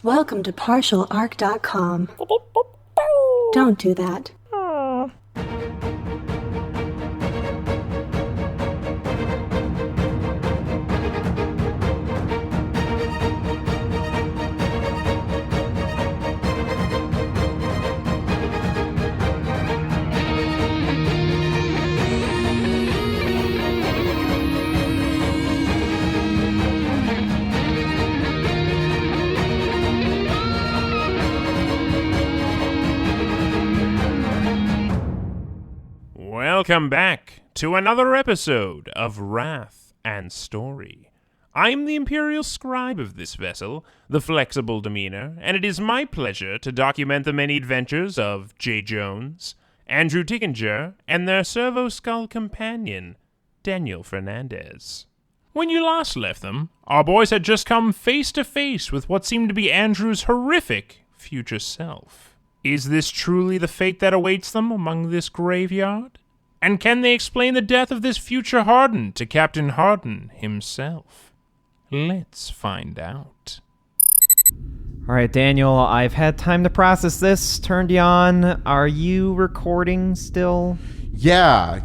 Welcome to partialarc.com. Don't do that. Welcome back to another episode of Wrath and Story. I'm the Imperial Scribe of this vessel, the Flexible Demeanor, and it is my pleasure to document the many adventures of J. Jones, Andrew Dickinger, and their Servo Skull companion, Daniel Fernandez. When you last left them, our boys had just come face to face with what seemed to be Andrew's horrific future self. Is this truly the fate that awaits them among this graveyard? And can they explain the death of this future Harden to Captain Harden himself? Let's find out. All right, Daniel, I've had time to process this. Turned you on. Are you recording still? Yeah.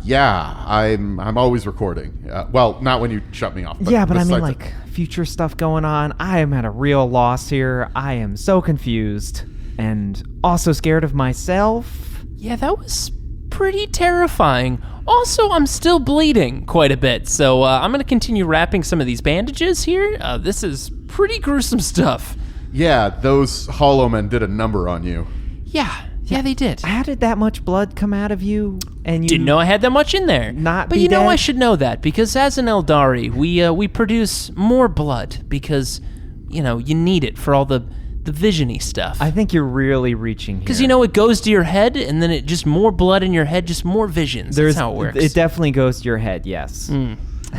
I'm always recording. Well, not when you shut me off. But yeah, but I mean, like, future stuff going on. I am at a real loss here. I am so confused and also scared of myself. Yeah, that was pretty terrifying. Also, I'm still bleeding quite a bit, so I'm going to continue wrapping some of these bandages here. This is pretty gruesome stuff. Yeah, those hollow men did a number on you. Yeah, they did. How did that much blood come out of you? And you didn't know I had that much in there. But you know, I should know that, because as an Aeldari, we produce more blood, because, you know, you need it for all the vision-y stuff. I think you're really reaching here. Because, you know, it goes to your head, and then it just more blood in your head, just more visions. That's how it works. It definitely goes to your head, yes.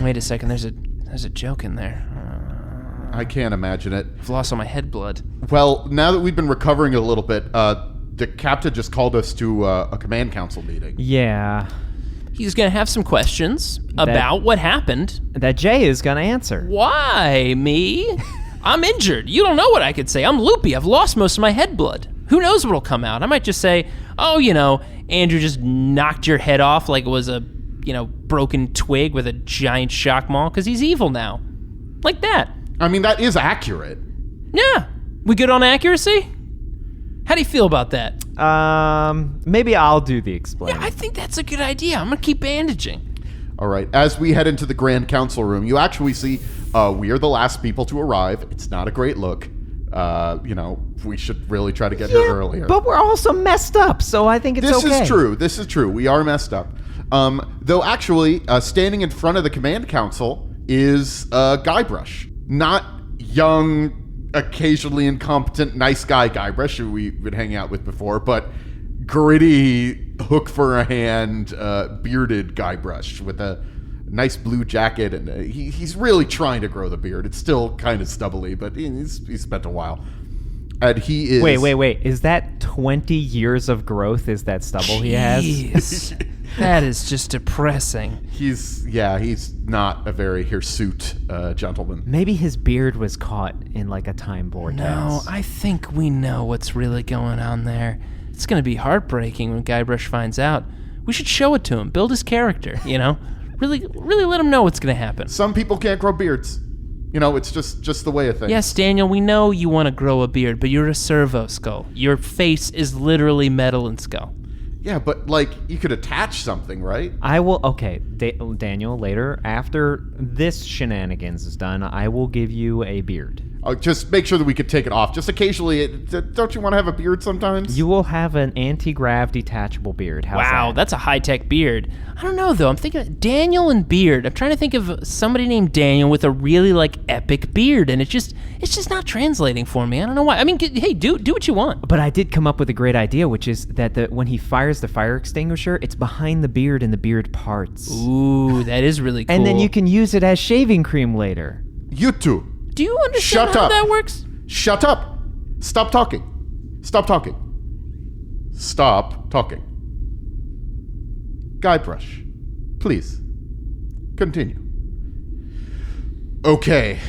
Wait a second, there's a joke in there. I can't imagine it. I've lost all my head blood. Well, now that we've been recovering a little bit, the captain just called us to a command council meeting. Yeah. He's going to have some questions about what happened. That Jay is going to answer. Why, me? I'm injured. You don't know what I could say. I'm loopy. I've lost most of my head blood. Who knows what'll come out? I might just say, oh, you know, Andrew just knocked your head off like it was a, you know, broken twig with a giant shock maul because he's evil now. Like that. I mean, that is accurate. Yeah. We good on accuracy? How do you feel about that? Maybe I'll do the explaining. Yeah, I think that's a good idea. I'm going to keep bandaging. All right. As we head into the Grand Council room, you actually see we are the last people to arrive. It's not a great look. You know, we should really try to get here earlier. But we're also messed up, so I think it's okay. This is true. We are messed up. Though actually, standing in front of the command council is Guybrush. Not young, occasionally incompetent, nice guy Guybrush, who we would hang out with before, but gritty, hook for a hand, bearded Guybrush with a nice blue jacket, and he's really trying to grow the beard. It's still kind of stubbly, but he's spent a while. And he is... Wait. Is that 20 years of growth? Is that stubble he has? That is just depressing. He's not a very hirsute gentleman. Maybe his beard was caught in like a time vortex. No, I think we know what's really going on there. It's going to be heartbreaking when Guybrush finds out. We should show it to him, build his character, you know? Really let him know what's going to happen. Some people can't grow beards. You know, it's just the way of things. Yes, Daniel, we know you want to grow a beard, but you're a Servo skull. Your face is literally metal and skull. Yeah, but, like, you could attach something, right? I will... Okay, Daniel, later, after this shenanigans is done, I will give you a beard. Just make sure that we could take it off. Just occasionally, don't you want to have a beard sometimes? You will have an anti-grav detachable beard. How's wow, that? That's a high-tech beard. I don't know, though. I'm thinking of Daniel and beard. I'm trying to think of somebody named Daniel with a really, like, epic beard, and it's just not translating for me. I don't know why. I mean, hey, do what you want. But I did come up with a great idea, which is that when he fires the fire extinguisher, it's behind the beard and the beard parts. Ooh, that is really cool. And then you can use it as shaving cream later. You two. Do you understand how that works? Shut up. Stop talking. Guybrush, please, continue. Okay.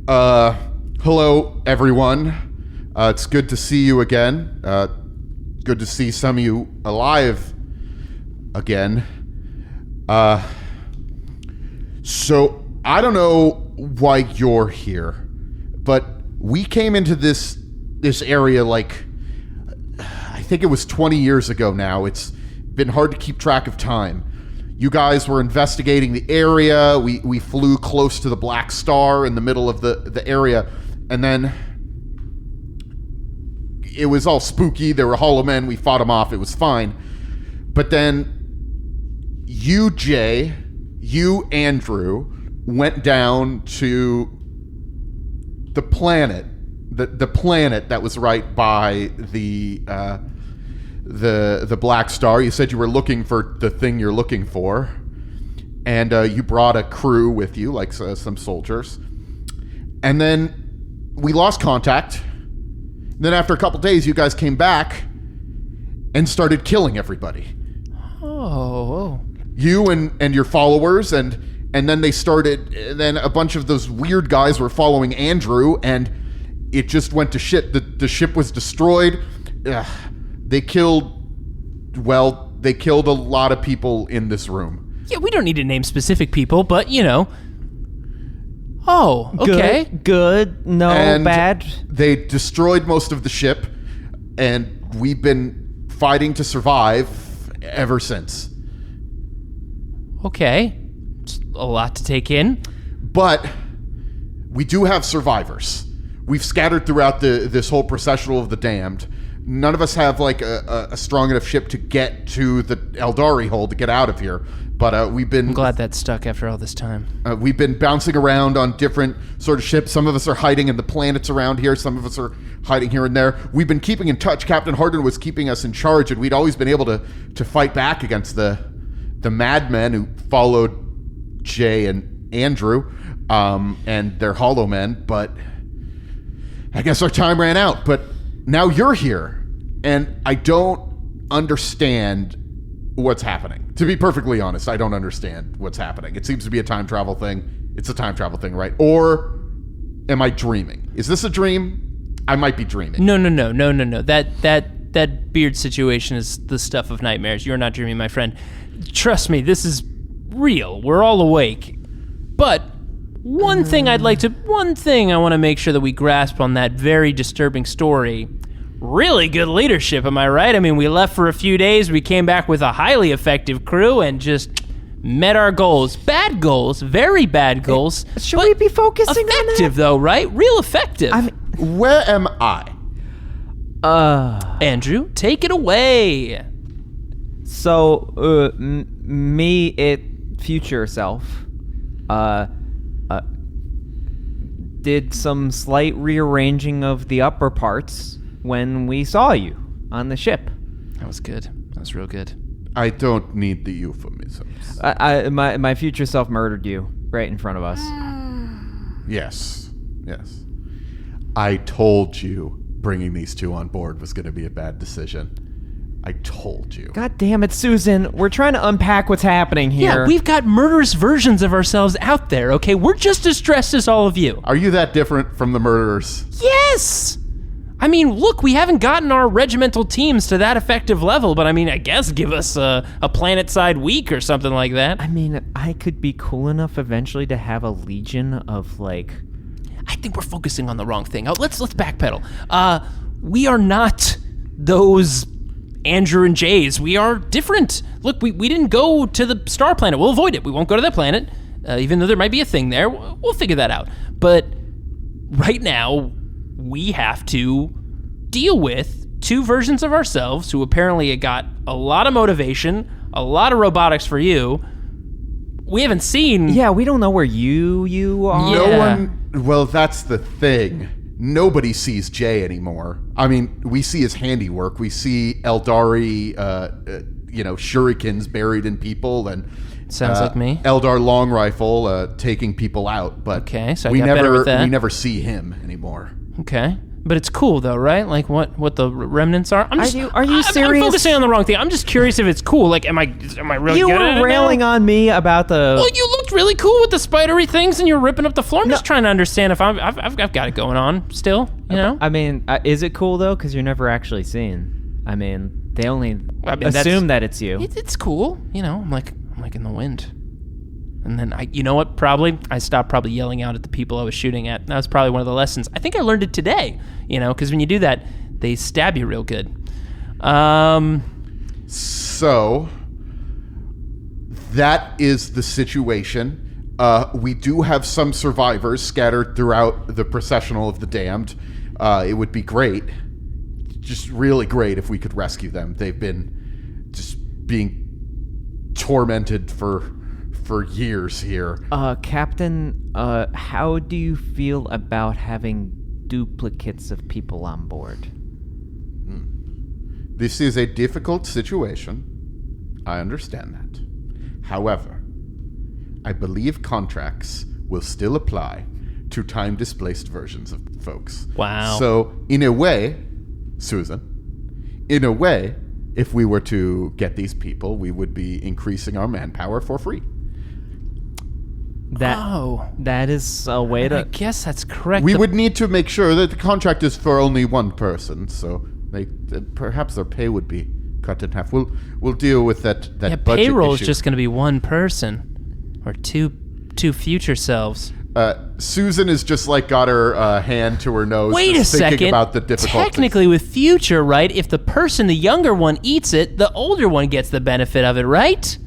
Hello, everyone. It's good to see you again. Good to see some of you alive again. So, I don't know why you're here, but we came into this area like, I think it was 20 years ago now. It's been hard to keep track of time. You guys were investigating the area. We flew close to the Black Star in the middle of the area, and then it was all spooky. There were hollow men. We fought them off. It was fine. But then you, Jay, you, Andrew, went down to the planet, the planet that was right by the Black Star. You said you were looking for the thing you're looking for, and you brought a crew with you, like some soldiers. And then we lost contact. Then after a couple days, you guys came back and started killing everybody. Oh. You and your followers, and then they started. Then a bunch of those weird guys were following Andrew, and it just went to shit. The ship was destroyed. They killed a lot of people in this room. Yeah, we don't need to name specific people, but you know. Oh, okay. Good. No, and bad. They destroyed most of the ship, and we've been fighting to survive ever since. Okay. It's a lot to take in. But we do have survivors. We've scattered throughout this whole processional of the damned. None of us have like a strong enough ship to get to the Aeldari hold to get out of here. But we've been... I'm glad that stuck after all this time. We've been bouncing around on different sort of ships. Some of us are hiding in the planets around here. Some of us are hiding here and there. We've been keeping in touch. Captain Harden was keeping us in charge, and we'd always been able to fight back against the madmen who followed Jay and Andrew and their hollow men. But I guess our time ran out. But now you're here, and I don't understand what's happening. To be perfectly honest, I don't understand what's happening. It seems to be a time travel thing. It's a time travel thing, right? Or am I dreaming? Is this a dream? I might be dreaming. No. That beard situation is the stuff of nightmares. You're not dreaming, my friend. Trust me, this is real. We're all awake. But one thing I want to make sure that we grasp on that very disturbing story. Really good leadership, am I right? I mean, we left for a few days, we came back with a highly effective crew and just met our goals. Bad goals, very bad goals. Should we be focusing on that? Effective, though, right? Real effective. Where am I? Andrew, take it away. So, future self, did some slight rearranging of the upper parts when we saw you on the ship. That was good. That was real good. I don't need the euphemisms. My future self murdered you right in front of us. Yes. I told you bringing these two on board was going to be a bad decision. I told you. God damn it, Susan. We're trying to unpack what's happening here. Yeah, we've got murderous versions of ourselves out there, okay? We're just as stressed as all of you. Are you that different from the murderers? Yes! I mean, look, we haven't gotten our regimental teams to that effective level, but I mean, I guess give us a planet-side week or something like that. I mean, I could be cool enough eventually to have a legion of, like... I think we're focusing on the wrong thing. Let's backpedal. We are not those Andrew and Jays. We are different. Look, we didn't go to the star planet. We'll avoid it. We won't go to that planet, even though there might be a thing there. We'll figure that out. But right now, we have to deal with two versions of ourselves who apparently got a lot of motivation, a lot of robotics for you. We haven't seen... Yeah, we don't know where you are. No one... Well, that's the thing. Nobody sees Jay anymore. I mean, we see his handiwork. We see Aeldari, shurikens buried in people, and sounds like me. Eldar long rifle taking people out. But okay, so I got better with that. We never see him anymore. Okay, but it's cool though, right? Like what the remnants are. Are you serious? I'm focusing on the wrong thing. I'm just curious if it's cool. Like, am I really? You good at were railing on me about the. Well, you looked really cool with the spidery things, and you're ripping up the floor. I'm just trying to understand if I've got it going on still. You know? I mean, is it cool though? Because you're never actually seen. I mean, they only that's- assume that it's you. It's cool. You know, I'm like in the wind. And then you know what? Probably I stopped yelling out at the people I was shooting at. That was probably one of the lessons. I think I learned it today. You know, because when you do that, they stab you real good. So that is the situation. We do have some survivors scattered throughout the processional of the damned. It would be great, just really great, if we could rescue them. They've been just being tormented for years here. Captain, how do you feel about having duplicates of people on board? This is a difficult situation. I understand that. However, I believe contracts will still apply to time-displaced versions of folks. Wow. So, in a way, Susan, if we were to get these people, we would be increasing our manpower for free. That is a way I to... guess that's correct. We would need to make sure that the contract is for only one person, so perhaps their pay would be cut in half. We'll deal with that budget payroll issue. is just going to be one person or two future selves. Susan is just got her hand to her nose. Wait a just thinking second. about the difficulties. Technically, with future, right? If the younger one eats it, the older one gets the benefit of it, right?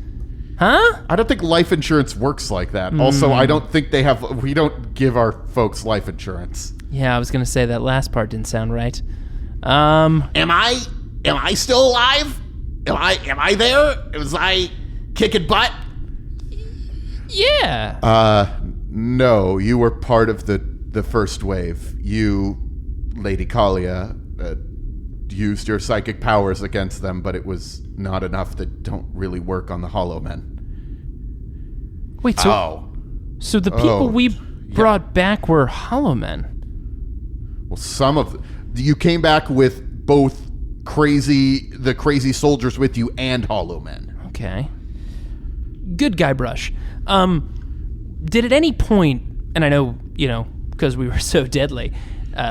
Huh? I don't think life insurance works like that. Also, I don't think we don't give our folks life insurance. Yeah, I was going to say that last part didn't sound right. Am I still alive? Am I there? Was I kicking butt? Yeah. No, you were part of the first wave. You, Lady Kalia, used your psychic powers against them, but it was not enough that don't really work on the Hollow Men. Wait, so the people we brought back were Hollow Men. Well, you came back with both the crazy soldiers with you and Hollow Men. Okay. Good guy, Brush. Did at any point, and I know, because we were so deadly,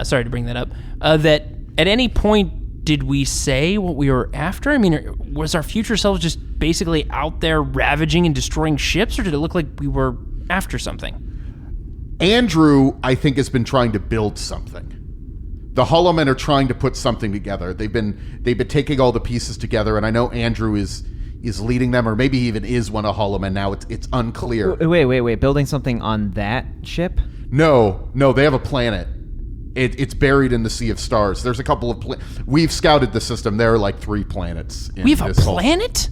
sorry to bring that up, that at any point did we say what we were after? I mean, was our future selves just basically out there ravaging and destroying ships, or did it look like we were after something? Andrew, I think, has been trying to build something. The Hollow Men are trying to put something together. They've been taking all the pieces together, and I know Andrew is leading them, or maybe he even is one of Hollow Men now. It's unclear. Wait. Building something on that ship? No, they have a planet. It's buried in the Sea of Stars. There's a couple of we've scouted the system. There are 3 planets. We have a planet?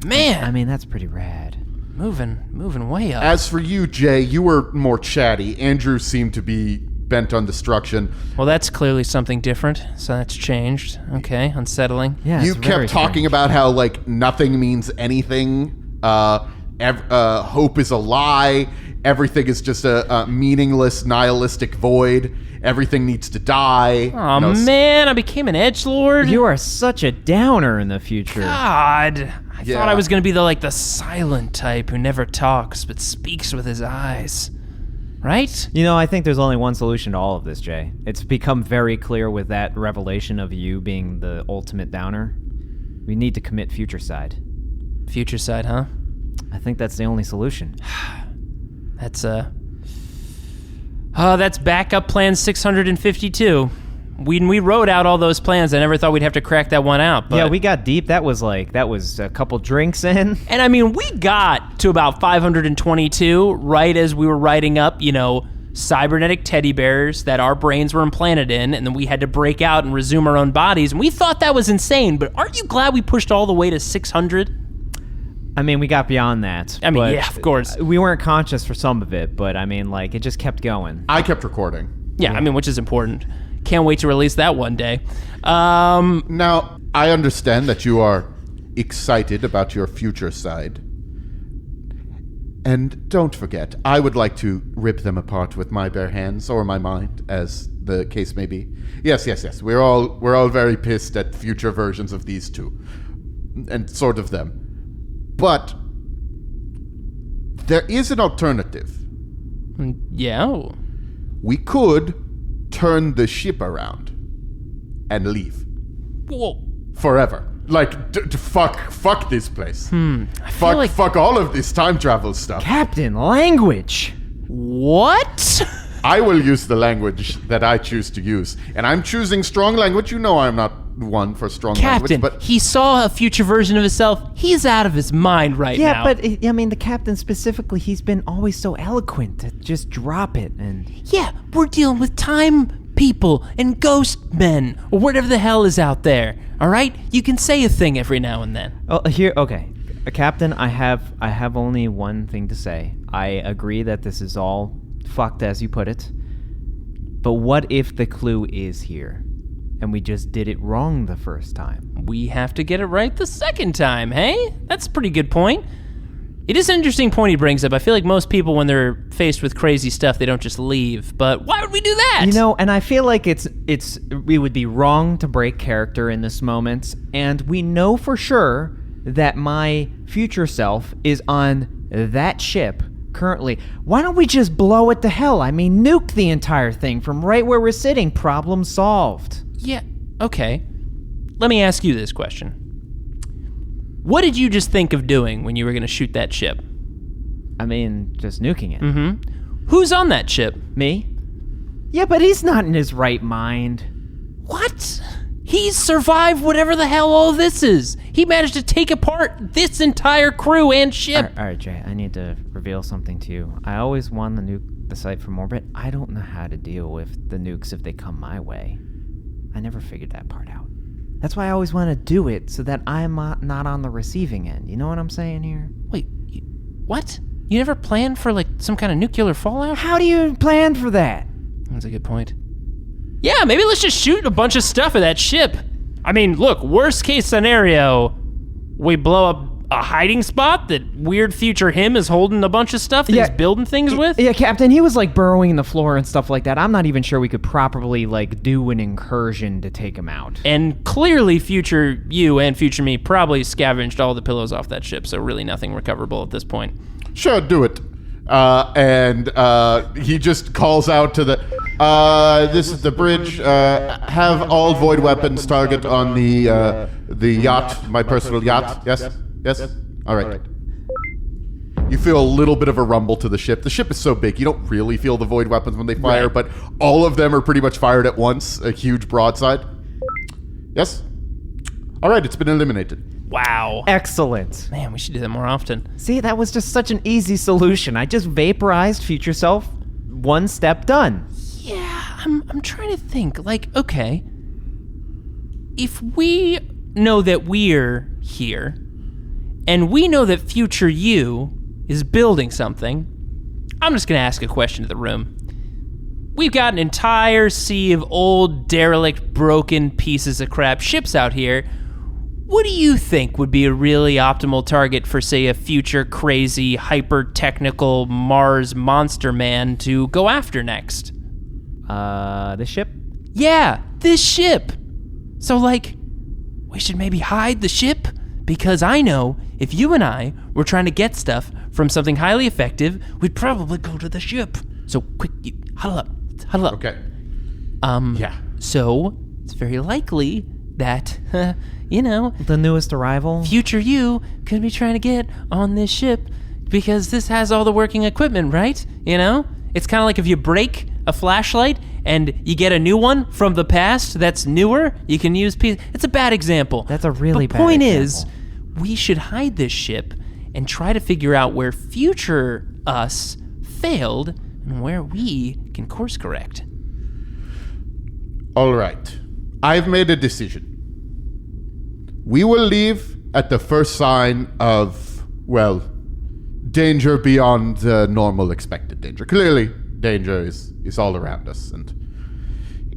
Man, I mean, that's pretty rad. Moving way up. As for you, Jay, you were more chatty. Andrew seemed to be bent on destruction. Well, that's clearly something different, so that's changed. Okay, unsettling. Yeah, You it's kept very talking strange. about how nothing means anything. Hope is a lie. Everything is just a meaningless, nihilistic void. Everything needs to die. Oh man, I became an edgelord. You are such a downer in the future. God, I Yeah. thought I was gonna be the silent type who never talks but speaks with his eyes. Right? I think there's only one solution to all of this, Jay. It's become very clear with that revelation of you being the ultimate downer. We need to commit future side. Future side, huh? I think that's the only solution. That's backup plan 652. When we wrote out all those plans, I never thought we'd have to crack that one out. But, Yeah, we got deep. That was a couple drinks in. and I mean, we got to about 522 right as we were writing up, cybernetic teddy bears that our brains were implanted in, and then we had to break out and resume our own bodies. And we thought that was insane, but aren't you glad we pushed all the way to 600? I mean, we got beyond that. I mean, but yeah, of course. We weren't conscious for some of it, but I mean, it just kept going. I kept recording. Yeah, I mean, which is important. Can't wait to release that one day. Now, I understand that you are excited about your future side. And don't forget, I would like to rip them apart with my bare hands, or my mind, as the case may be. Yes. We're all very pissed at future versions of these two. And sort of them. But there is an alternative. Yeah. We could turn the ship around and leave. Whoa. Forever. Like, fuck this place. like- Fuck all of this time travel stuff. Captain, language. What? I will use the language that I choose to use. And I'm choosing strong language. You know I'm not one for strong Captain, language, but he saw a future version of himself. He's out of his mind right now. Yeah, but I mean, the captain specifically, he's been always so eloquent to just drop it and... Yeah, we're dealing with time people and ghost men or whatever the hell is out there. All right, you can say a thing every now and then. Oh, here, okay. Captain, I have only one thing to say. I agree that this is all fucked, as you put it. But what if the clue is here, and we just did it wrong the first time? We have to get it right the second time, hey? That's a pretty good point. It is an interesting point he brings up. I feel like most people, when they're faced with crazy stuff, they don't just leave. But why would we do that? You know, and I feel like we would be wrong to break character in this moment, and we know for sure that my future self is on that ship currently. Why don't we just blow it to hell? I mean, nuke the entire thing from right where we're sitting. Problem solved. Yeah, okay. Let me ask you this question. What did you just think of doing when you were going to shoot that ship? I mean, just nuking it. Mm-hmm. Who's on that ship? Me? Yeah, but he's not in his right mind. What? He's survived whatever the hell all this is. He managed to take apart this entire crew and ship. All right, Jay, I need to reveal something to you. I always want to nuke the site from orbit. I don't know how to deal with the nukes if they come my way. I never figured that part out. That's why I always want to do it, so that I'm not on the receiving end. You know what I'm saying here? Wait, what? You never planned for, like, some kind of nuclear fallout? How do you plan for that? That's a good point. Yeah, maybe let's just shoot a bunch of stuff at that ship. I mean, look, worst case scenario, we blow up a hiding spot that weird future him is holding a bunch of stuff that he's building things with? Yeah, Captain, he was like burrowing in the floor and stuff like that. I'm not even sure we could properly like do an incursion to take him out. And clearly future you and future me probably scavenged all the pillows off that ship, so really nothing recoverable at this point. Sure, do it. And he just calls out to the... this is the bridge. Have all void weapons target on the yacht, my personal yacht. Yes? Yes? All right. You feel a little bit of a rumble to the ship. The ship is so big, you don't really feel the void weapons when they fire, but all of them are pretty much fired at once. A huge broadside. Yes? All right, it's been eliminated. Wow. Excellent. Man, we should do that more often. See, that was just such an easy solution. I just vaporized future self. One step done. Yeah, I'm trying to think. Like, okay, if we know that we're here, and we know that future you is building something, I'm just going to ask a question to the room. We've got an entire sea of old, derelict, broken pieces of crap ships out here. What do you think would be a really optimal target for, say, a future crazy, hyper-technical Mars monster man to go after next? The ship? Yeah, this ship. So, like, we should maybe hide the ship? Because I know if you and I were trying to get stuff from something highly effective, we'd probably go to the ship. So, quick, huddle up. Huddle up. Okay. Yeah. So, it's very likely that, you know... The newest arrival? Future you could be trying to get on this ship because this has all the working equipment, right? You know? It's kind of like if you break a flashlight and you get a new one from the past that's newer, you can use... It's a bad example. That's a really bad point example. is, we should hide this ship and try to figure out where future us failed and where we can course correct. All right. I've made a decision. We will leave at the first sign of, well, danger beyond the normal expected danger. Clearly, danger is all around us, and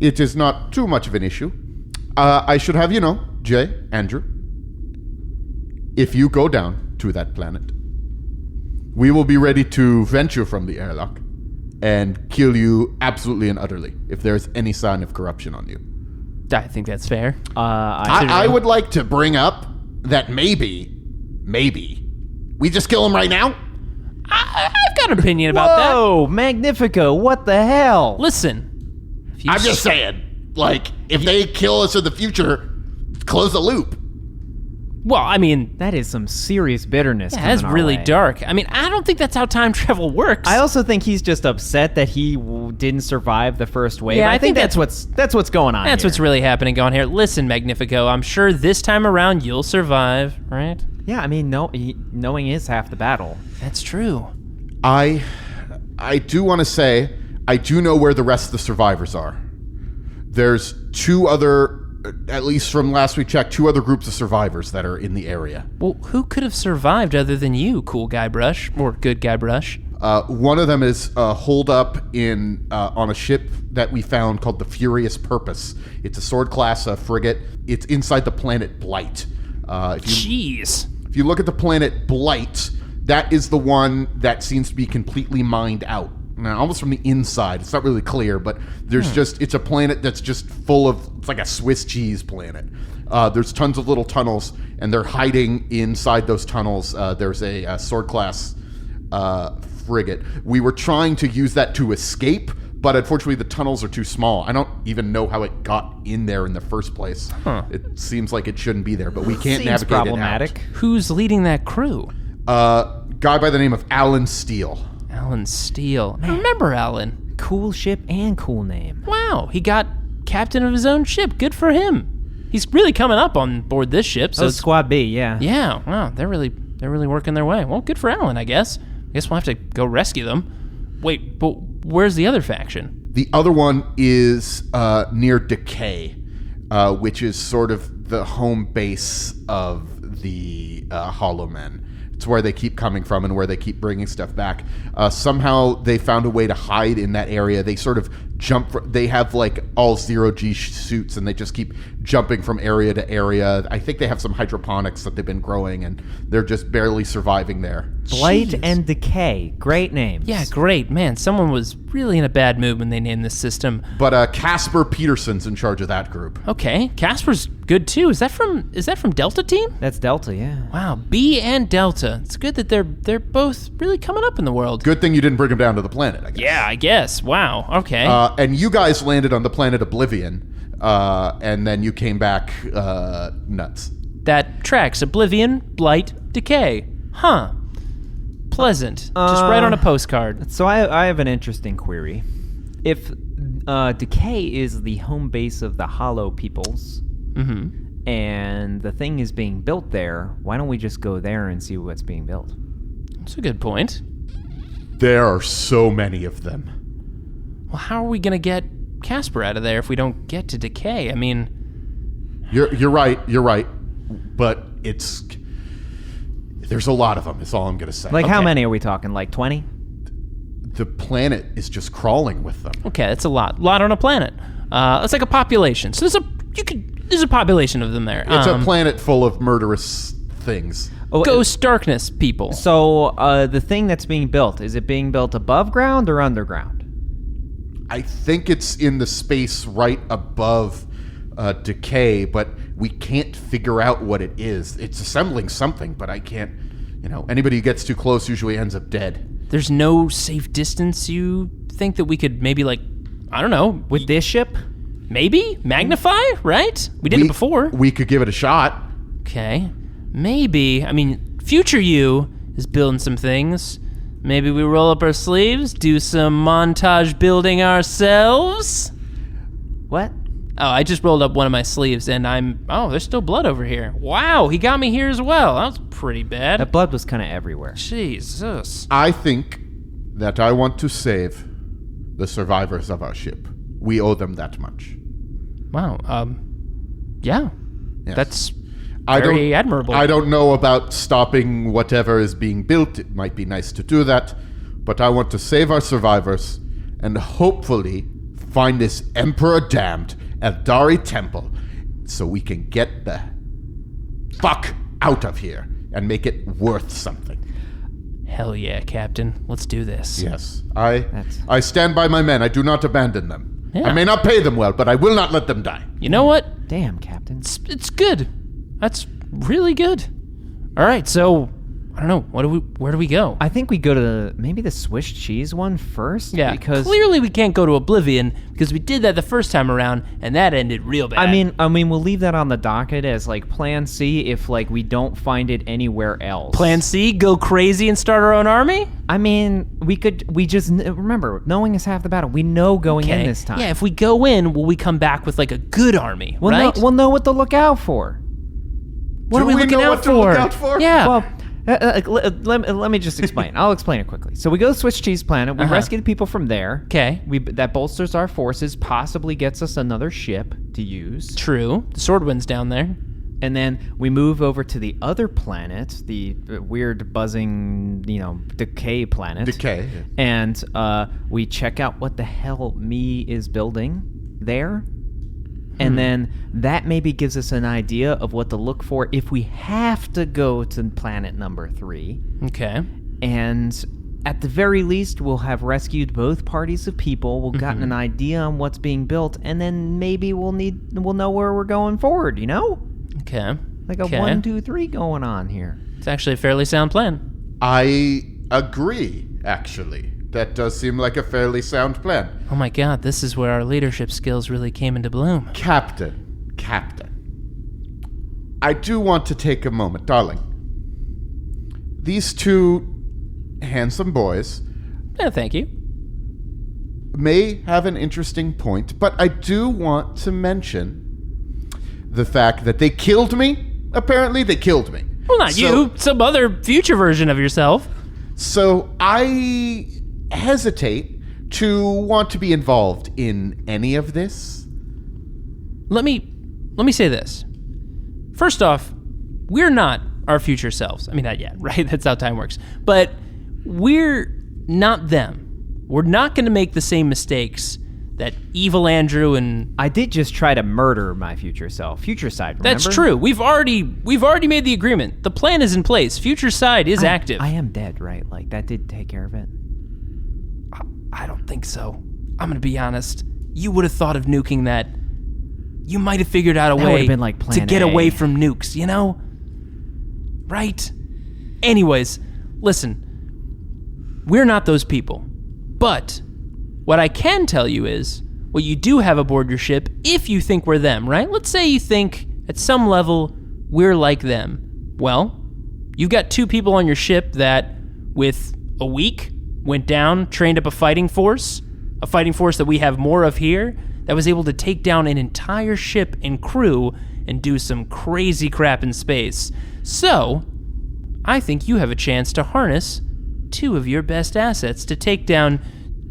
it is not too much of an issue. I should have you know, Jay, Andrew, if you go down to that planet, we will be ready to venture from the airlock and kill you absolutely and utterly if there's any sign of corruption on you. I think that's fair. I would like to bring up that maybe, we just kill him right now? I've got an opinion about that. Whoa, Magnifico, what the hell? Listen, I'm just saying, like, if they kill us in the future, close the loop. Well, I mean, That is some serious bitterness. that's coming our really way. dark. I mean, I don't think that's how time travel works. I also think he's just upset that he didn't survive the first wave. Yeah, I I think think that's what's going on. That's here. what's really happening on here. Listen, Magnifico, I'm sure this time around you'll survive, right? Yeah, I mean, knowing is half the battle. That's true. I do want to say, I do know where the rest of the survivors are. There's two other, at least from last we checked, two other groups of survivors that are in the area. Well, who could have survived other than you, cool guy Brush, or good guy Brush? One of them is holed up on a ship that we found called the Furious Purpose. It's a sword class frigate. It's inside the planet Blight. Jeez. If you look at the planet Blight, that is the one that seems to be completely mined out. Now, almost from the inside. It's not really clear, but there's it's a planet that's just full of, it's like a Swiss cheese planet. There's tons of little tunnels, and they're hiding inside those tunnels. There's a sword class frigate. We were trying to use that to escape, but unfortunately the tunnels are too small. I don't even know how it got in there in the first place. It seems like it shouldn't be there, but we can't Seems navigate problematic. it Who's leading that crew? out. Guy by the name of Alan Steele. Alan Steele. I remember Alan. Cool ship and cool name. Wow, he got captain of his own ship. Good for him. He's really coming up on board this ship. So So it's- Squad B, yeah. yeah, wow, they're really working their way. Well, good for Alan, I guess. I guess we'll have to go rescue them. Wait, but where's the other faction? The other one is near Decay, which is sort of the home base of the Hollow Men. It's where they keep coming from and where they keep bringing stuff back. Somehow they found a way to hide in that area. They sort of they have like all zero-G suits, and they just keep jumping from area to area. I think they have some hydroponics that they've been growing, and they're just barely surviving there. Blight Jeez. and Decay. Great names. Yeah, great. Man, someone was really in a bad mood when they named this system. But Casper Peterson's in charge of that group. Okay, Casper's good too. Is that from Delta Team? That's Delta, yeah. Wow, B and Delta. It's good that they're both really coming up in the world. Good thing you didn't bring him down to the planet, I guess. Yeah, I guess. Wow. Okay. And you guys landed on the planet Oblivion, and then you came back nuts. That tracks. Oblivion, Blight, Decay. Huh. Pleasant. Just right on a postcard. So I have an interesting query. If Decay is the home base of the Hollow peoples, and the thing is being built there, why don't we just go there and see what's being built? That's a good point. There are so many of them. Well, how are we going to get Casper out of there if we don't get to Decay? I mean, You're right. But there's a lot of them. Is all I'm gonna say. Like, how Okay. many are we talking? Like 20? The planet is just crawling with them. okay, that's a lot. Lot on a planet. That's like a population. So there's a population of them there. It's a planet full of murderous things. Oh, Ghost Darkness people. So the thing that's being built, is it being built above ground or underground? I think it's in the space right above Decay, but we can't figure out what it is. It's assembling something, but I can't. Anybody who gets too close usually ends up dead. There's no safe distance you think that we could maybe, like, I don't know, With this ship? maybe magnify, right? We did it before. We could give it a shot. Okay. Maybe. I mean, future you is building some things. Maybe we roll up our sleeves, do some montage building ourselves. What? Oh, I just rolled up one of my sleeves and there's still blood over here. Wow, he got me here as well. That was pretty bad. That blood was kind of everywhere. Jesus. I think that I want to save the survivors of our ship. We owe them that much. Wow. Yeah. Yes. That's I very admirable. I don't know about stopping whatever is being built. It might be nice to do that, but I want to save our survivors and hopefully find this Emperor Damned Aeldari temple so we can get the fuck out of here and make it worth something. Hell yeah, Captain. Let's do this. Yes, I stand by my men. I do not abandon them. Yeah. I may not pay them well, but I will not let them die. You know what? Damn, Captain. It's good. That's really good. All right, so I don't know. Where do we go? I think we go to maybe the Swiss cheese one first. Yeah, because clearly we can't go to Oblivion because we did that the first time around and that ended real bad. I mean, we'll leave that on the docket as like Plan C if like we don't find it anywhere else. Plan C, go crazy and start our own army? I mean, remember, knowing is half the battle. We know going in this time. Yeah, if we go in, will we come back with like a good army, right? We'll know what to look out for. What are we looking out for? To look out for? Yeah. Well, let me just explain. I'll explain it quickly. So we go to Swiss Cheese Planet. We rescue the people from there. Okay. That bolsters our forces, possibly gets us another ship to use. True. The Swordwind's down there. And then we move over to the other planet, the weird buzzing, decay planet. Decay. And we check out what the hell Me is building there. And then that maybe gives us an idea of what to look for if we have to go to planet number 3. Okay. And at the very least, we'll have rescued both parties of people. We'll gotten an idea on what's being built, and then maybe we'll know where we're going forward. Okay. Like a 1, 2, 3 going on here. It's actually a fairly sound plan. I agree, actually. That does seem like a fairly sound plan. Oh my god, this is where our leadership skills really came into bloom. Captain. I do want to take a moment, darling. These 2 handsome boys Yeah, thank you. may have an interesting point, but I do want to mention the fact that they killed me. Apparently, they killed me. Well, not you. Some other future version of yourself. So I hesitate to want to be involved in any of this. Let me say this. First off, we're not our future selves. I mean, not yet, right? That's how time works. But we're not them. We're not going to make the same mistakes that evil Andrew and... I did just try to murder my future self. Future side, remember? That's true. We've already made the agreement. The plan is in place. Future side is active. I am dead, right? Like, that did take care of it. I don't think so. I'm going to be honest. You would have thought of nuking that. You might have figured out a way would've been like plan to get A. away from nukes, Right? Anyways, listen. We're not those people. But what I can tell you is what you do have aboard your ship if you think we're them, right? Let's say you think at some level we're like them. Well, you've got 2 people on your ship that with a week went down, trained up a fighting force that we have more of here, that was able to take down an entire ship and crew and do some crazy crap in space. So, I think you have a chance to harness 2 of your best assets to take down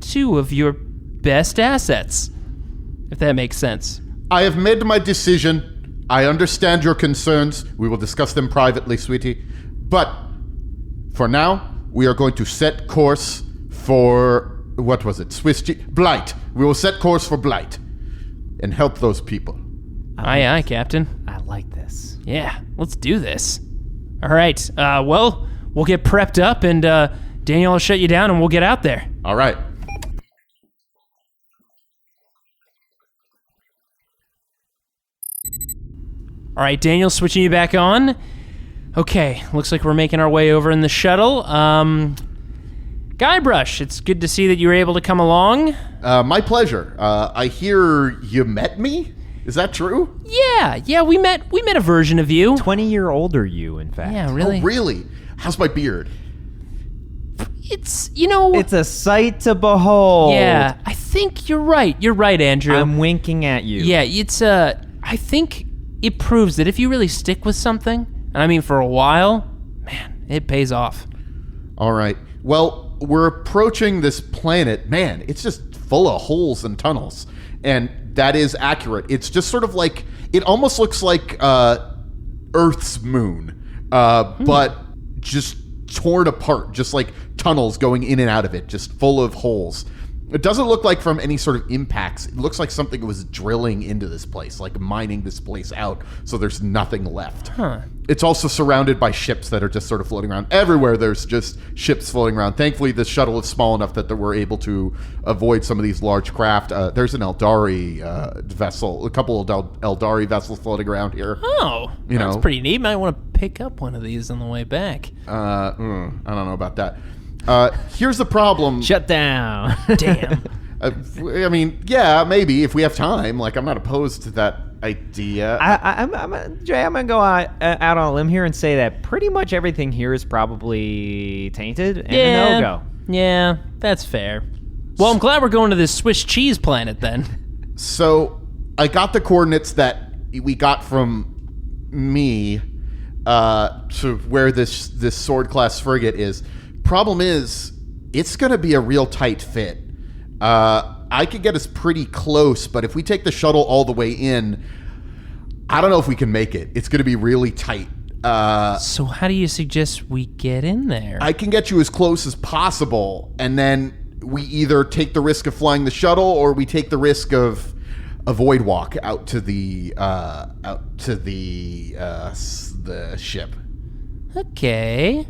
2 of your best assets. If that makes sense. I have made my decision. I understand your concerns. We will discuss them privately, sweetie. But for now, we are going to set course for, what was it? Blight. We will set course for Blight and help those people. Aye, Captain. I like this. Yeah, let's do this. All right. Well, we'll get prepped up and Daniel will shut you down and we'll get out there. All right. All right, Daniel, switching you back on. Okay, looks like we're making our way over in the shuttle. Guybrush, it's good to see that you were able to come along. My pleasure. I hear you met me? Is that true? Yeah, we met a version of you. 20-year-older you, in fact. Yeah, really? Oh, really? How's my beard? It's, It's a sight to behold. Yeah, I think you're right. You're right, Andrew. I'm winking at you. Yeah, it's, I think it proves that if you really stick with something, and I mean for a while, man, it pays off. All right. Well, we're approaching this planet. Man, it's just full of holes and tunnels. And that is accurate. It's just sort of like, it almost looks like Earth's moon, but just torn apart, just like tunnels going in and out of it, just full of holes. It doesn't look like from any sort of impacts. It looks like something was drilling into this place, like mining this place out, so there's nothing left. Huh. It's also surrounded by ships that are just sort of floating around. Everywhere there's just ships floating around. Thankfully, this shuttle is small enough that we're able to avoid some of these large craft. There's an Aeldari vessel, a couple of Aeldari vessels floating around here. Oh, You that's know. pretty neat. Might want to pick up one of these on the way back. I don't know about that. Here's the problem. Shut down. Damn. I mean, yeah, maybe if we have time. Like, I'm not opposed to that idea. Jay, I'm going to go out on a limb here and say that pretty much everything here is probably tainted and a no-go. Yeah, that's fair. Well, I'm glad we're going to this Swiss cheese planet then. So I got the coordinates that we got from me to where this sword class frigate is. Problem is, it's going to be a real tight fit. I could get us pretty close, but if we take the shuttle all the way in, I don't know if we can make it. It's going to be really tight. So how do you suggest we get in there? I can get you as close as possible, and then we either take the risk of flying the shuttle or we take the risk of a void walk out to the ship. Okay.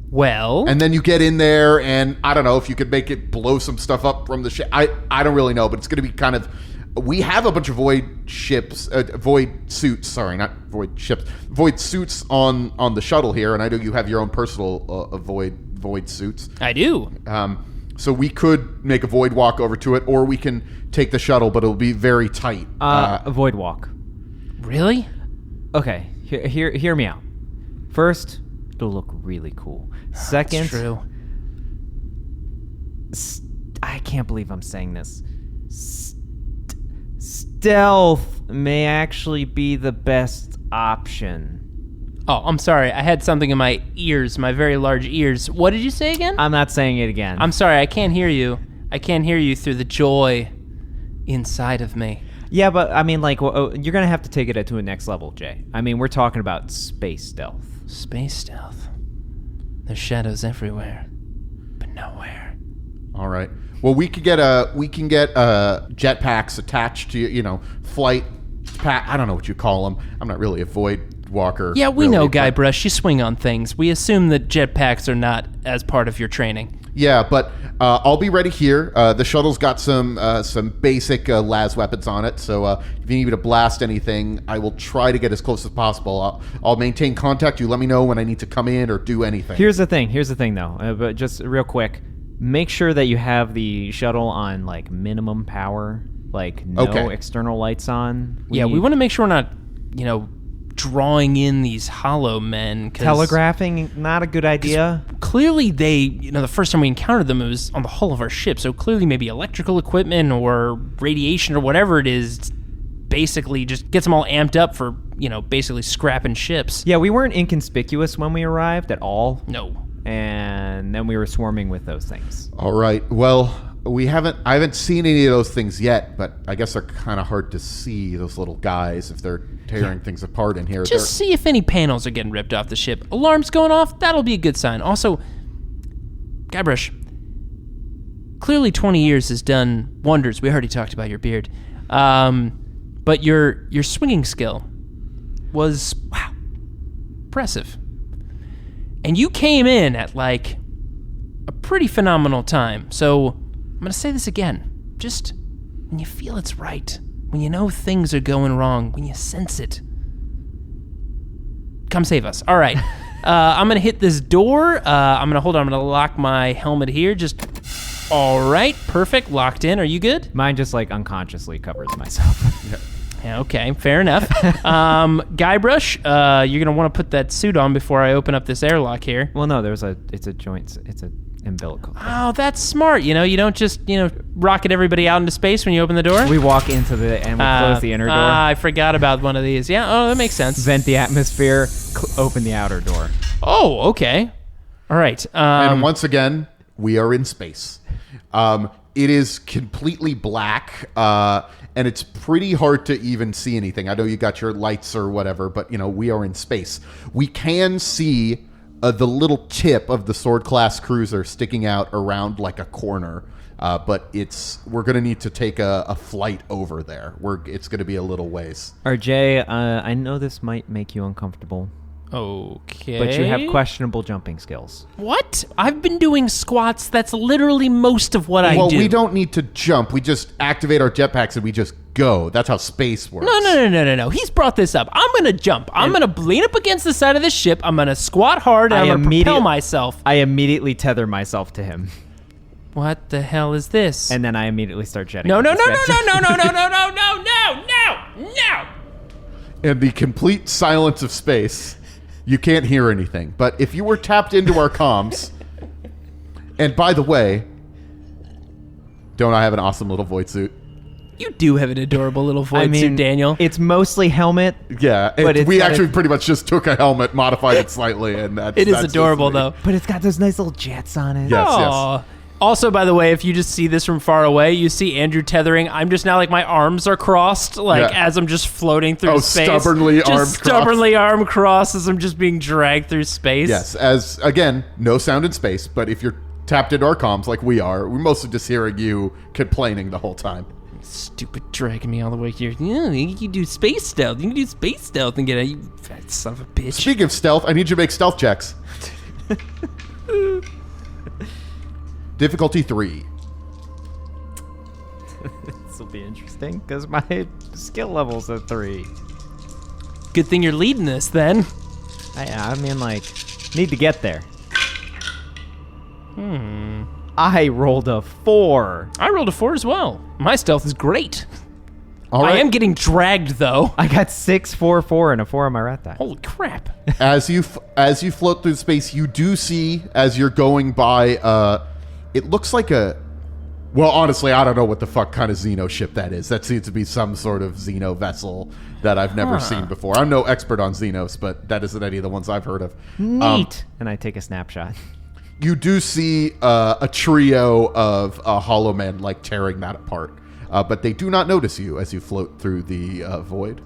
Well, And then you get in there, and I don't know if you could make it blow some stuff up from the ship. I don't really know, but it's going to be kind of. We have a bunch of void suits on the shuttle here, and I know you have your own personal void suits. I do. So we could make a void walk over to it, or we can take the shuttle, but it'll be very tight. A void walk. Really? Okay, hear me out. First, it'll look really cool. Second, That's true. I can't believe I'm saying this. Stealth may actually be the best option. Oh, I'm sorry. I had something in my ears, my very large ears. What did you say again? I'm not saying it again. I'm sorry. I can't hear you. I can't hear you through the joy inside of me. Yeah, but I mean, like, you're going to have to take it to a next level, Jay. I mean, we're talking about space stealth. Space stealth. There's shadows everywhere, but nowhere. All right. Well, we can get jetpacks attached to flight pack. I don't know what you call them. I'm not really a void walker. Yeah, we really, know, but- Guybrush. You swing on things. We assume that jetpacks are not as part of your training. Yeah, but I'll be ready here. The shuttle's got some basic las weapons on it, so if you need me to blast anything, I will try to get as close as possible. I'll maintain contact. You let me know when I need to come in or do anything. Here's the thing, though. But just real quick, make sure that you have the shuttle on like minimum power, like no external lights on. We want to make sure we're not, drawing in these hollow men. Telegraphing, not a good idea. Clearly they, the first time we encountered them, it was on the hull of our ship. So clearly maybe electrical equipment or radiation or whatever it is basically just gets them all amped up for, basically scrapping ships. Yeah, we weren't inconspicuous when we arrived at all. No. And then we were swarming with those things. All right. Well, I haven't seen any of those things yet, but I guess they're kind of hard to see, those little guys, if they're tearing things apart in here. Just see if any panels are getting ripped off the ship. Alarms going off, that'll be a good sign. Also, Guybrush, clearly 20 years has done wonders. We already talked about your beard. But your swinging skill was, wow, impressive. And you came in at, like, a pretty phenomenal time. So I'm going to say this again. Just when you feel it's right, when you know things are going wrong, when you sense it, come save us. All right. I'm going to hit this door. I'm going to lock my helmet here. Just, all right. Perfect. Locked in. Are you good? Mine just like unconsciously covers myself. Yeah, okay, fair enough. Guybrush, you're going to want to put that suit on before I open up this airlock here. Well, no, it's a joint, it's an umbilical. Oh, that's smart. You don't just, rocket everybody out into space when you open the door. We walk into and we close the inner door. I forgot about one of these. Yeah, oh, that makes sense. Vent the atmosphere, open the outer door. Oh, okay. All right. And once again, we are in space. It is completely black, and it's pretty hard to even see anything. I know you got your lights or whatever, but, we are in space. We can see the little tip of the sword class cruiser sticking out around like a corner, but we're going to need to take a flight over there. It's going to be a little ways. RJ, I know this might make you uncomfortable, Okay. But you have questionable jumping skills. What? I've been doing squats. That's literally most of what I do. Well, we don't need to jump. We just activate our jetpacks and we just go. That's how space works. No. He's brought this up. I'm going to jump. I'm going to lean up against the side of the ship. I'm going to squat hard, and I'm going to propel myself. I immediately tether myself to him. What the hell is this? And then I immediately start jetting. No. In the complete silence of space, you can't hear anything. But if you were tapped into our comms, and by the way, don't I have an awesome little void suit? You do have an adorable little void suit, Daniel. It's mostly helmet. Yeah, but we actually pretty much just took a helmet, modified it slightly, and that's it is adorable, though. But it's got those nice little jets on it. Yes. Also, by the way, if you just see this from far away, you see Andrew tethering. I'm just now like my arms are crossed, as I'm just floating through space. Stubbornly arm crossed as I'm just being dragged through space. Yes, as, again, no sound in space, but if you're tapped into our comms like we are, we're mostly just hearing you complaining the whole time. Stupid dragging me all the way here. Yeah, you can do space stealth. You can do space stealth and get out. You fat son of a bitch. Speaking of stealth, I need you to make stealth checks. Difficulty 3. This will be interesting because my skill level's at 3. Good thing you're leading this then. I mean, need to get there. I rolled a 4. I rolled a 4 as well. My stealth is great. All right. I am getting dragged though. I got 6, 4, 4, and a 4 on my rat die. Holy crap! As you float through space, you do see as you're going by. It looks like well, honestly, I don't know what the fuck kind of Xeno ship that is. That seems to be some sort of Xeno vessel that I've never seen before. I'm no expert on Xenos, but that isn't any of the ones I've heard of. Neat. And I take a snapshot. You do see a trio of hollow men tearing that apart. But they do not notice you as you float through the void.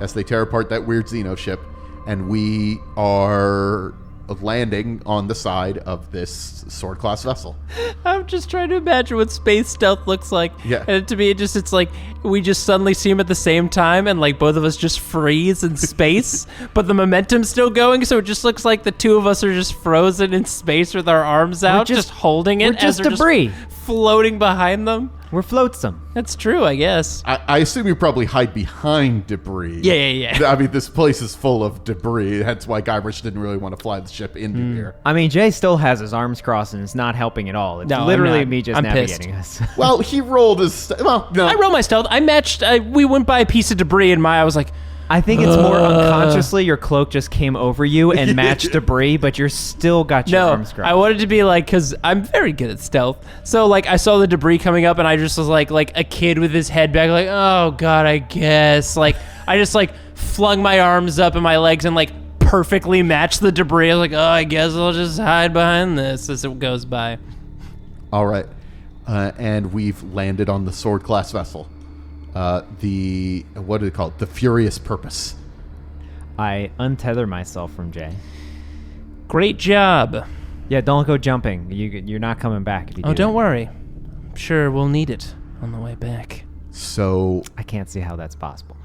As they tear apart that weird Xeno ship. And we are landing on the side of this sword class vessel. I'm just trying to imagine what space stealth looks like. Yeah. And to me, it's like we just suddenly see him at the same time, and both of us just freeze in space, but the momentum's still going, so it just looks like the two of us are just frozen in space with our arms out, just holding it. We're just debris. Floating behind them. We're floatsome. That's true, I guess. I assume you probably hide behind debris. Yeah. I mean, this place is full of debris. That's why Guybrush didn't really want to fly the ship into here. I mean, Jay still has his arms crossed and it's not helping at all. It's literally me just navigating us. Well, he rolled his... Well, no. I rolled my stealth. I matched... we went by a piece of debris and I was like... I think it's more unconsciously your cloak just came over you and matched debris, but you're still got your arms crossed. I wanted to be because I'm very good at stealth. So I saw the debris coming up and I just was like a kid with his head back, oh God, I guess. I just flung my arms up and my legs and perfectly matched the debris. I was like, oh, I guess I'll just hide behind this as it goes by. All right. And we've landed on the sword class vessel. What do they call it? The Furious Purpose. I untether myself from Jay. Great job. Yeah, don't go jumping. You're not coming back if you do. Oh, don't worry. I'm sure we'll need it on the way back. So... I can't see how that's possible.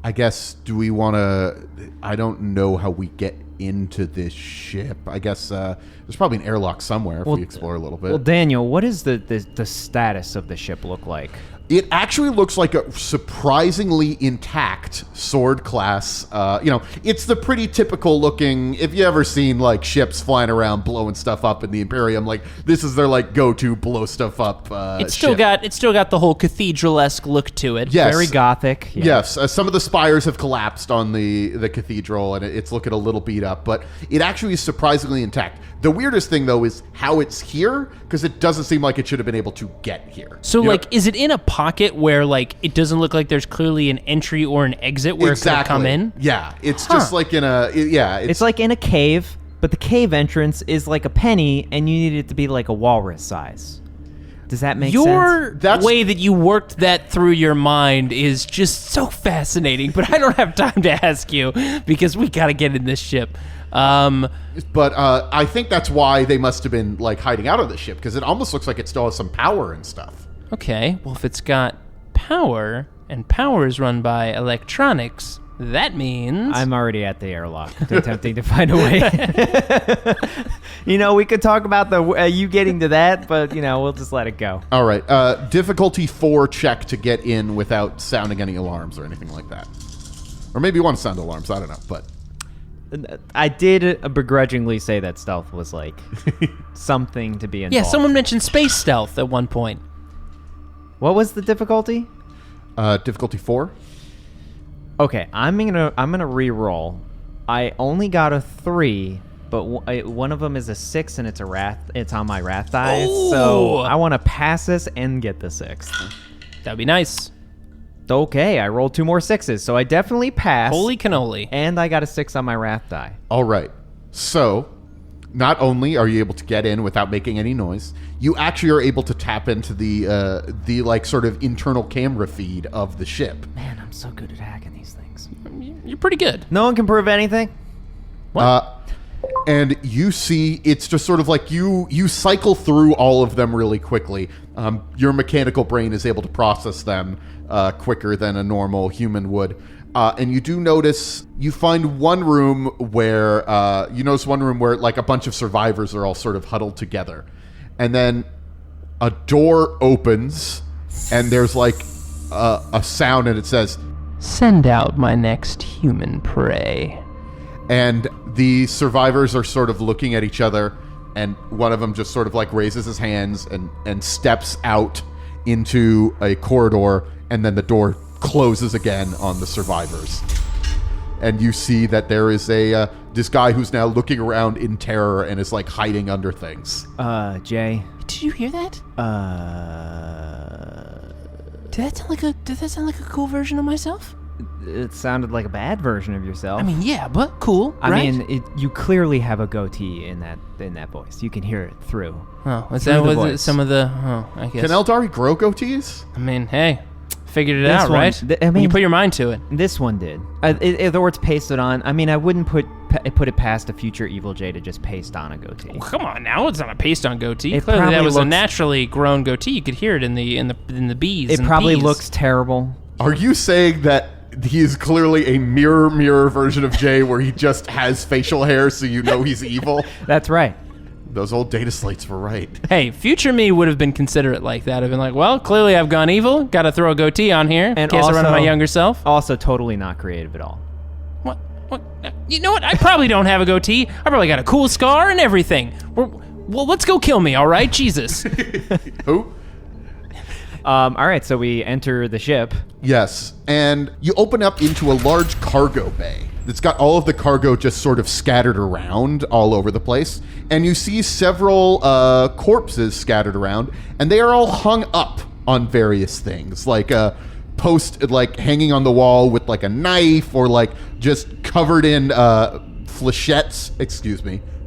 I guess, do we want to... I don't know how we get into this ship. I guess there's probably an airlock somewhere if we explore a little bit. Well, Daniel, what does the status of the ship look like? It actually looks like a surprisingly intact sword class. It's the pretty typical looking, if you ever seen ships flying around blowing stuff up in the Imperium, this is their go-to blow stuff up It's still got the whole cathedral-esque look to it. Yes. Very gothic. Yeah. Yes, some of the spires have collapsed on the cathedral and it's looking a little beat up, but it actually is surprisingly intact. The weirdest thing though is how it's here, because it doesn't seem like it should have been able to get here. So is it in a pocket where it doesn't look like there's clearly an entry or an exit where it could come in? Yeah, it's just in a it's like in a cave, but the cave entrance is like a penny, and you need it to be like a walrus size. Does that make sense? Your way that you worked that through your mind is just so fascinating, but I don't have time to ask you because we got to get in this ship. But I think that's why they must have been hiding out of the ship, because it almost looks like it still has some power and stuff. Okay, well if it's got power and power is run by electronics, That means... I'm already at the airlock, attempting to find a way. We could talk about you getting to that, but, we'll just let it go. All right. Difficulty 4 check to get in without sounding any alarms or anything like that. Or maybe you want to sound alarms. I don't know, but... I did begrudgingly say that stealth was, something to be involved. Yeah, someone mentioned space stealth at one point. What was the difficulty? Difficulty 4. Okay, I'm gonna re-roll. I only got a 3, but one of them is a 6, and it's on my wrath die. Ooh. So I want to pass this and get the 6th. That'd be nice. Okay, I rolled 2 more 6s, so I definitely passed. Holy cannoli. And I got a 6 on my wrath die. All right. So, not only are you able to get in without making any noise, you actually are able to tap into the sort of internal camera feed of the ship. Man, I'm so good at hacking these things. You're pretty good. No one can prove anything? And you see, it's just sort of like you cycle through all of them really quickly. Your mechanical brain is able to process them quicker than a normal human would. And you do notice, you find one room where, like a bunch of survivors are all sort of huddled together. And then a door opens and there's like a sound and it says, "Send out my next human prey." And the survivors are sort of looking at each other, and one of them just sort of like raises his hands and steps out into a corridor, and then the door closes again on the survivors. And you see that there is this guy who's now looking around in terror and is like hiding under things. Jay. Did you hear that? Did that sound like a cool version of myself? It sounded like a bad version of yourself. I mean, yeah, but cool, I right? mean, you clearly have a goatee in that voice. You can hear it through. Oh, is through that the what voice. some of the... Oh, I guess. Can Eldari grow goatees? I mean, hey, figured it This out, one- right? I When mean- you put your mind to it. This one did. The words pasted on. I mean, I wouldn't put it past a future Evil J to just paste on a goatee. Well, come on now, it's not a paste-on goatee. It Clearly, that probably was a looks- naturally grown goatee. You could hear it in the bees. It and probably peas. looks terrible. Are you saying that he is clearly a mirror version of Jay where he just has facial hair so you know he's evil? That's right. Those old data slates were right. Hey, future me would have been considerate like that. I've been like, well, clearly I've gone evil. Got to throw a goatee on here in case I run into my younger self. Also, totally not creative at all. What? You know what? I probably don't have a goatee. I probably got a cool scar and everything. Well, let's go kill me, all right? Jesus. Who? All right, so we enter the ship. Yes, and you open up into a large cargo bay that's got all of the cargo just sort of scattered around all over the place, and you see several corpses scattered around, and they are all hung up on various things, like a post, like hanging on the wall with like a knife, or like just covered in flechettes,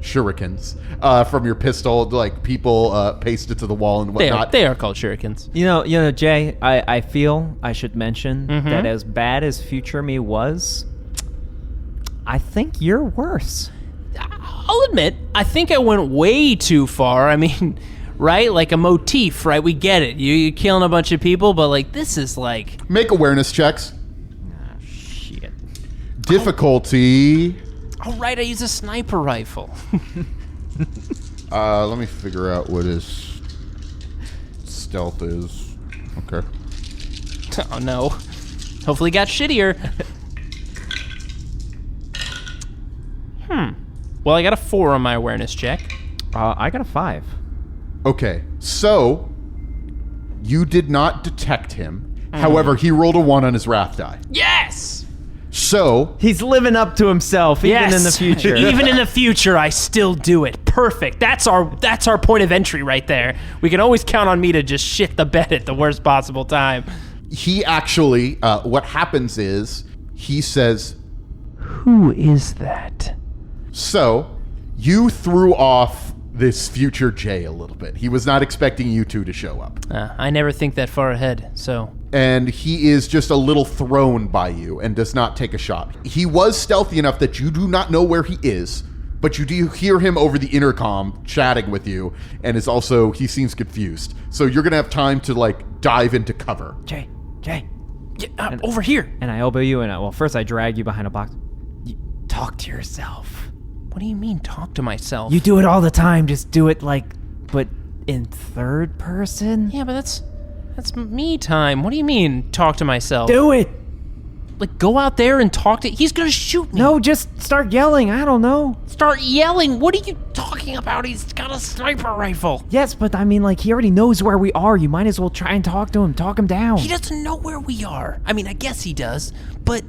shurikens from your pistol, like people pasted to the wall and whatnot. They are called shurikens. You know, Jay, I feel I should mention that as bad as future me was, I think you're worse. I'll admit, I think I went way too far. I mean, right? Like a motif, right? We get it. You're killing a bunch of people, but like this is like... Make awareness checks. Shit. Difficulty. Oh, right, I use a sniper rifle. Let me figure out what his stealth is. Okay. Oh, no. Hopefully it got shittier. Well, I got a 4 on my awareness check. I got a 5. Okay, so you did not detect him. However, he rolled a 1 on his wrath die. Yes! So He's living up to himself, even Yes! in the future. Even in the future, I still do it. Perfect. That's our point of entry right there. We can always count on me to just shit the bed at the worst possible time. he actually, what happens is he says, Who is that? so you threw off this future Jay a little bit. He was not expecting you two to show up. I never think that far ahead, so... And he is just a little thrown by you and does not take a shot. He was stealthy enough that you do not know where he is, but you do hear him over the intercom chatting with you, and is also, he seems confused. So you're going to have time to, like, dive into cover. Jay, Yeah, over here. And I elbow you, and first I drag you behind a box. You talk to yourself. What do you mean, talk to myself? You do it all the time. Just do it but in third person. Yeah, but that's me time. What do you mean, talk to myself? Do it. Like, go out there and talk to... He's gonna shoot me. No, just start yelling. I don't know. Start yelling? What are you talking about? He's got a sniper rifle. Yes, but I mean, he already knows where we are. You might as well try and talk to him. Talk him down. He doesn't know where we are. I mean, I guess he does, but...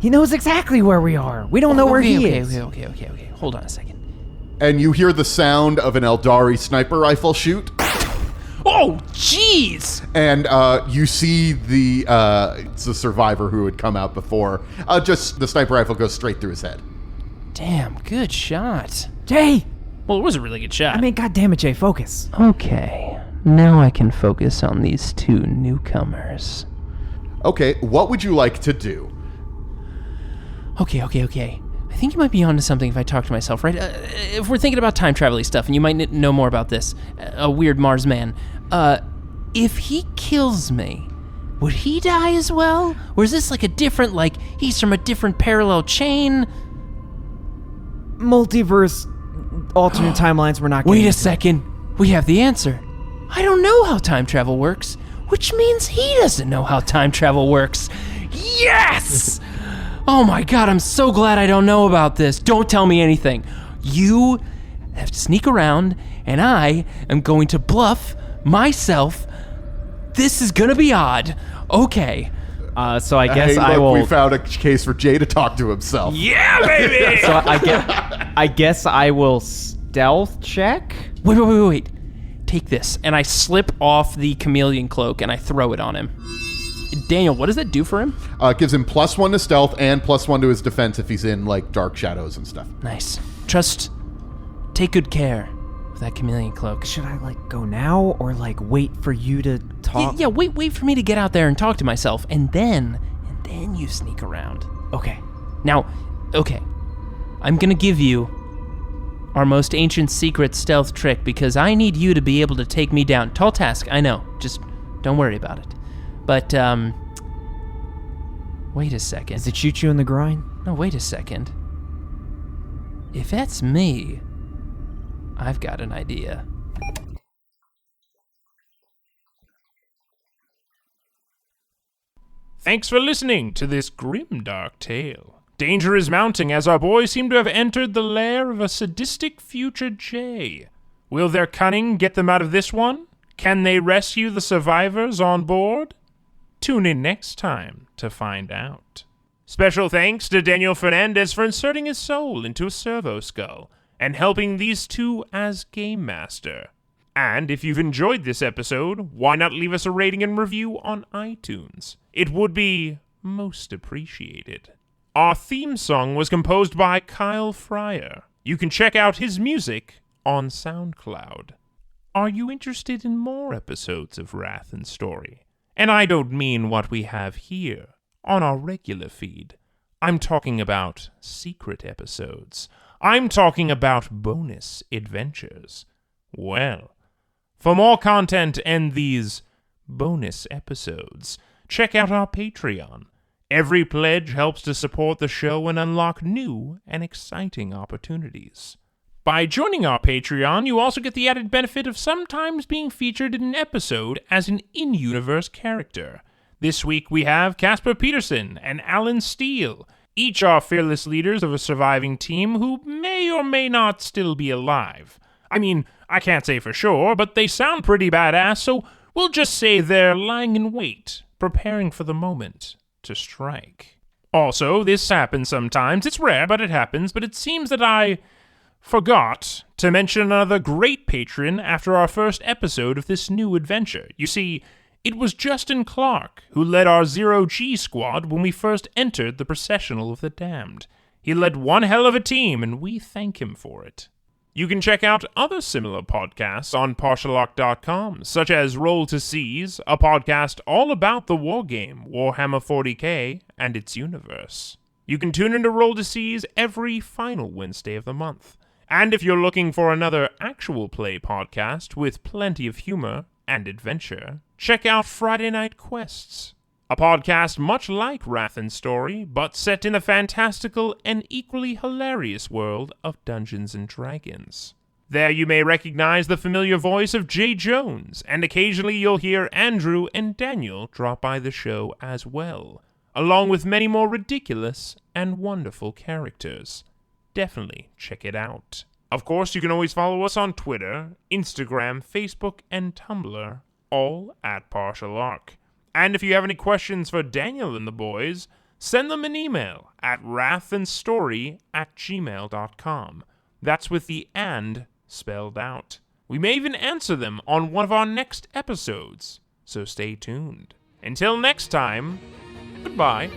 He knows exactly where we are. We don't know where he is. Okay. Hold on a second. And you hear the sound of an Eldari sniper rifle shoot. Oh, jeez! And you see it's the survivor who had come out before. Just the sniper rifle goes straight through his head. Damn, good shot. Jay! Well, it was a really good shot. I mean, goddammit, Jay, focus. Okay, now I can focus on these two newcomers. Okay, what would you like to do? Okay. I think you might be onto something if I talk to myself, right? If we're thinking about time travel stuff, and you might know more about this, a weird Mars man. If he kills me, would he die as well? Or is this like a different, he's from a different parallel chain? Multiverse, alternate timelines, we're not getting Wait a into. second. We have the answer. I don't know how time travel works, which means he doesn't know how time travel works. Yes! Oh my god, I'm so glad I don't know about this. Don't tell me anything. You have to sneak around, and I am going to bluff myself. This is gonna be odd. Okay. So I guess Hey, I look, will... we found a case for Jay to talk to himself. Yeah, baby! So I guess I will stealth check? Wait. Take this. And I slip off the chameleon cloak, and I throw it on him. Daniel, what does that do for him? It gives him +1 to stealth and +1 to his defense if he's in, dark shadows and stuff. Nice. Just take good care of that chameleon cloak. Should I, go now, or, wait for you to talk? Yeah, wait for me to get out there and talk to myself, and then you sneak around. Okay. Now, okay, I'm gonna give you our most ancient secret stealth trick because I need you to be able to take me down. Tall task, I know. Just don't worry about it. But, wait a second. Does it shoot you in the groin? No, wait a second. If that's me, I've got an idea. Thanks for listening to this grimdark tale. Danger is mounting as our boys seem to have entered the lair of a sadistic future Jay. Will their cunning get them out of this one? Can they rescue the survivors on board? Tune in next time to find out. Special thanks to Daniel Fernandez for inserting his soul into a Servo skull and helping these two as Game Master. And if you've enjoyed this episode, why not leave us a rating and review on iTunes? It would be most appreciated. Our theme song was composed by Kyle Fryer. You can check out his music on SoundCloud. Are you interested in more episodes of Wrath and Story? And I don't mean what we have here on our regular feed. I'm talking about secret episodes. I'm talking about bonus adventures. Well, for more content and these bonus episodes, check out our Patreon. Every pledge helps to support the show and unlock new and exciting opportunities. By joining our Patreon, you also get the added benefit of sometimes being featured in an episode as an in-universe character. This week we have Casper Peterson and Alan Steele, each are fearless leaders of a surviving team who may or may not still be alive. I mean, I can't say for sure, but they sound pretty badass, so we'll just say they're lying in wait, preparing for the moment to strike. Also, this happens sometimes. It's rare, but it happens, but it seems that I forgot to mention another great patron after our first episode of this new adventure. You see, it was Justin Clark who led our Zero-G squad when we first entered the processional of the damned. He led one hell of a team, and we thank him for it. You can check out other similar podcasts on partialock.com, such as Roll to Seize, a podcast all about the wargame Warhammer 40k and its universe. You can tune into Roll to Seize every final Wednesday of the month. And if you're looking for another actual play podcast with plenty of humor and adventure, check out Friday Night Quests. a podcast much like Wrath and Story, but set in the fantastical and equally hilarious world of Dungeons and Dragons. There you may recognize the familiar voice of Jay Jones, and occasionally you'll hear Andrew and Daniel drop by the show as well, along with many more ridiculous and wonderful characters. Definitely check it out. Of course, you can always follow us on Twitter, Instagram, Facebook, and Tumblr, all at Partial Arc. And if you have any questions for Daniel and the boys, send them an email at wrathandstory@gmail.com. That's with the "and" spelled out. We may even answer them on one of our next episodes, so stay tuned. Until next time, goodbye.